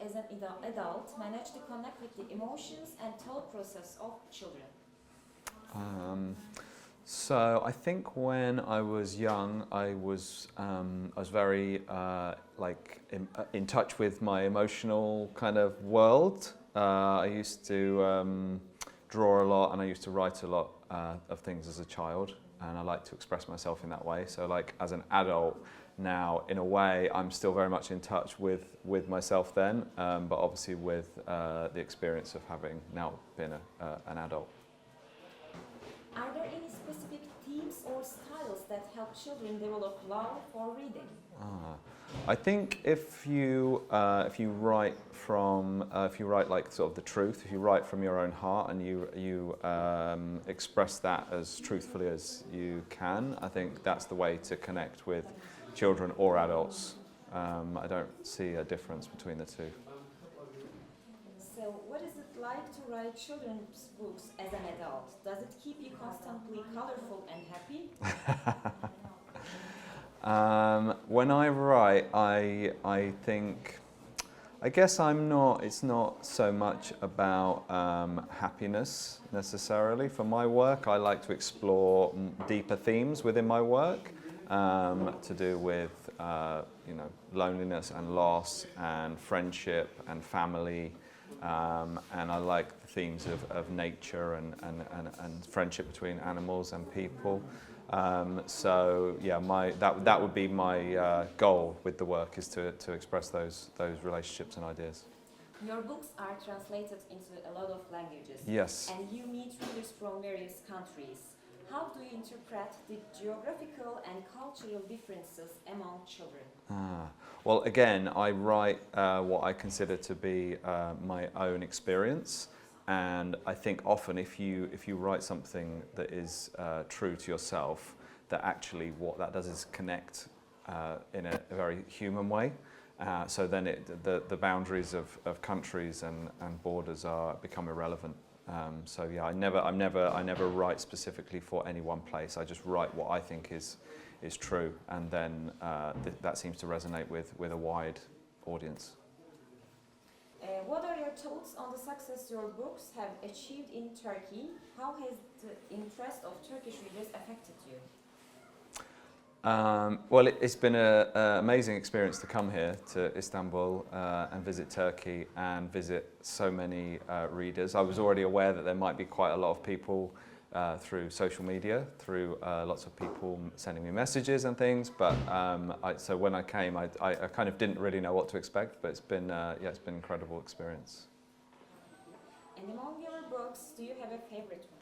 as an adult manage to connect with the emotions and thought process of children? So I think when I was young, I was very in touch with my emotional kind of world. I used to draw a lot, and I used to write a lot of things as a child, and I like to express myself in that way. So like as an adult now, in a way, I'm still very much in touch with myself then, but obviously with the experience of having now been an adult. Are there any specific themes or styles that help children develop love for reading? I think if you write like sort of the truth, if you write from your own heart and you express that as truthfully as you can, I think that's the way to connect with children or adults. I don't see a difference between the two. So, what is it like to write children's books as an adult? Does it keep you constantly colorful and happy? When I write, I think, I guess it's not so much about happiness necessarily. For my work, I like to explore deeper themes within my work to do with loneliness and loss and friendship and family. And I like the themes of nature and friendship between animals and people. So yeah, that would be my goal with the work, is to express those relationships and ideas. Your books are translated into a lot of languages. Yes. And you meet readers from various countries. How do you interpret the geographical and cultural differences among children? Well, again, I write what I consider to be my own experience, and I think often if you write something that is true to yourself, that actually what that does is connect in a very human way. So then the boundaries of countries and borders become irrelevant. So yeah, I never write specifically for any one place. I just write what I think is true, and then that seems to resonate with a wide audience. What are your thoughts on the success your books have achieved in Turkey? How has the interest of Turkish readers affected you? Well, it's been an amazing experience to come here to Istanbul and visit Turkey and visit so many readers. I was already aware that there might be quite a lot of people through social media, through lots of people sending me messages and things. But so when I came, I kind of didn't really know what to expect. But it's been it's been an incredible experience. And among your books, do you have a favorite one?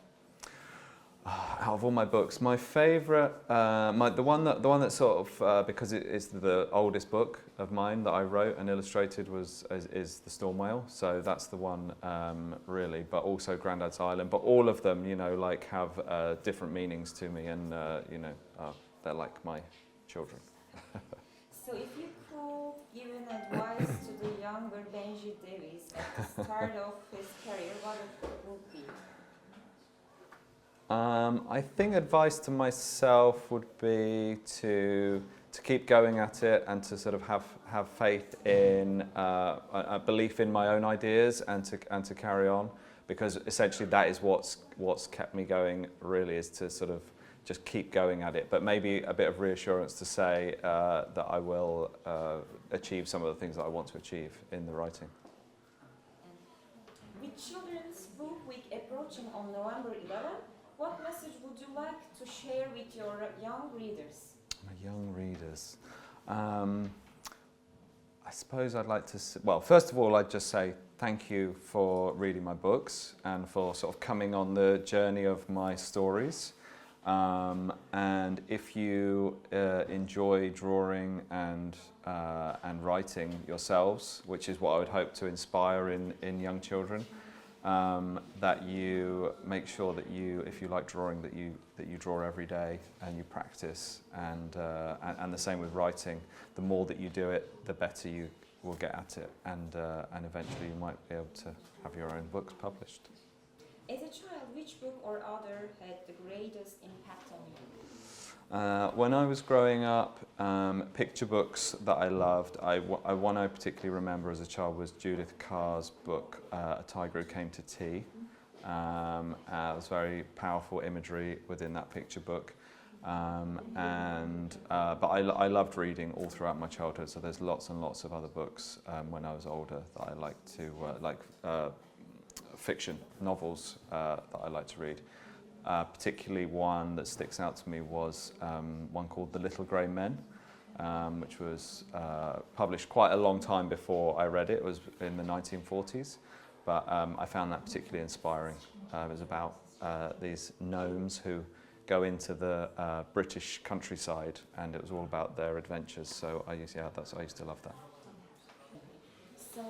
Out of all my books, my favourite, the one that sort of because it is the oldest book of mine that I wrote and illustrated is The Storm Whale. So that's the one really, but also Grandad's Island. But all of them, like have different meanings to me, and they're like my children. So if you could give an advice to the younger Benji Davies at the start of his career, what it would be? I think advice to myself would be to keep going at it, and to sort of have faith in a belief in my own ideas, and to carry on, because essentially that is what's kept me going, really, is to sort of just keep going at it. But maybe a bit of reassurance to say that I will achieve some of the things that I want to achieve in the writing. With Children's Book Week approaching on November 11th, what message would you like to share with your young readers? My young readers. I suppose I'd like to. Well, first of all, I'd just say thank you for reading my books and for sort of coming on the journey of my stories. And if you enjoy drawing and writing yourselves, which is what I would hope to inspire in young children, that you make sure that if you like drawing, that you draw every day and you practice, and the same with writing. The more that you do it, the better you will get at it, and eventually you might be able to have your own books published. As a child, which book or author had the greatest impact on you? When I was growing up, picture books that I loved, one I particularly remember as a child was Judith Kerr's book, A Tiger Who Came to Tea. It was very powerful imagery within that picture book. But I loved reading all throughout my childhood, so there's lots and lots of other books when I was older that I liked to, fiction, novels that I like to read. Particularly one that sticks out to me was one called The Little Grey Men, which was published quite a long time before I read it. It was in the 1940s, but I found that particularly inspiring. It was about these gnomes who go into the British countryside, and it was all about their adventures. So I used to love that. So,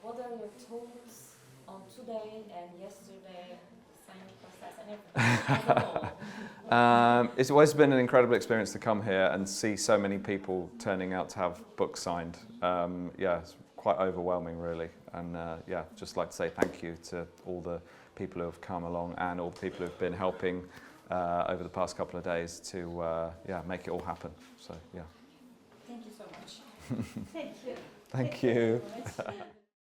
what are your thoughts on today and yesterday, signing process and everything as a whole? It's always been an incredible experience to come here and see so many people turning out to have books signed. It's quite overwhelming, really. And just like to say thank you to all the people who have come along and all the people who have been helping over the past couple of days to make it all happen. So, yeah. Thank you so much. Thank you. Thank you. Thank you so much.